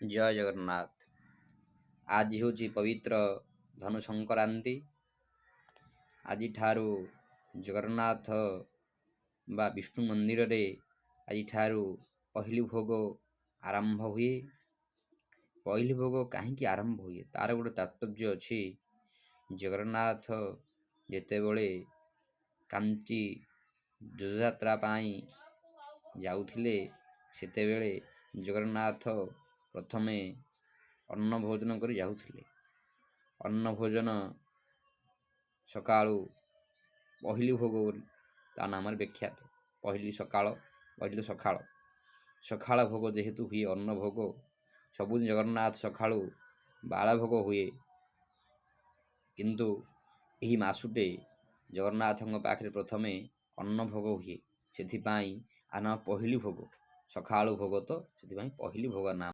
ଜୟ ଜଗନ୍ନାଥ। ଆଜି ହେଉଛି ପବିତ୍ର ଧନୁ ସଂକ୍ରାନ୍ତି। ଆଜିଠାରୁ ଜଗନ୍ନାଥ ବା ବିଷ୍ଣୁ ମନ୍ଦିରରେ ଆଜିଠାରୁ ପହିଲି ଭୋଗ ଆରମ୍ଭ ହୁଏ। ପହିଲି ଭୋଗ କାହିଁକି ଆରମ୍ଭ ହୁଏ ତାର ଗୋଟେ ତାତ୍ପର୍ଯ୍ୟ ଅଛି। ଜଗନ୍ନାଥ ଯେତେବେଳେ କାଞ୍ଚି ଯୋଜଯାତ୍ରା ପାଇଁ ଯାଉଥିଲେ ସେତେବେଳେ ଜଗନ୍ନାଥ ପ୍ରଥମେ ଅନ୍ନ ଭୋଜନ କରି ଯାଉଥିଲେ। ଅନ୍ନ ଭୋଜନ ସକାଳୁ ପହିଲି ଭୋଗ ତା ନାମରେ ବିଖ୍ୟାତ। ପହିଲି ସକାଳ ଭୋଗ ଯେହେତୁ ହୁଏ ଅନ୍ନ ଭୋଗ। ସବୁଦିନ ଜଗନ୍ନାଥ ସକାଳୁ ବାଳ ଭୋଗ ହୁଏ, କିନ୍ତୁ ଏହି ମାସୁଟେ ଜଗନ୍ନାଥଙ୍କ ପାଖରେ ପ୍ରଥମେ ଅନ୍ନ ଭୋଗ ହୁଏ। ସେଥିପାଇଁ ପହିଲି ଭୋଗ ସକାଳୁ ଭୋଗ, ତ ସେଥିପାଇଁ ପହିଲି ଭୋଗ ନାମ।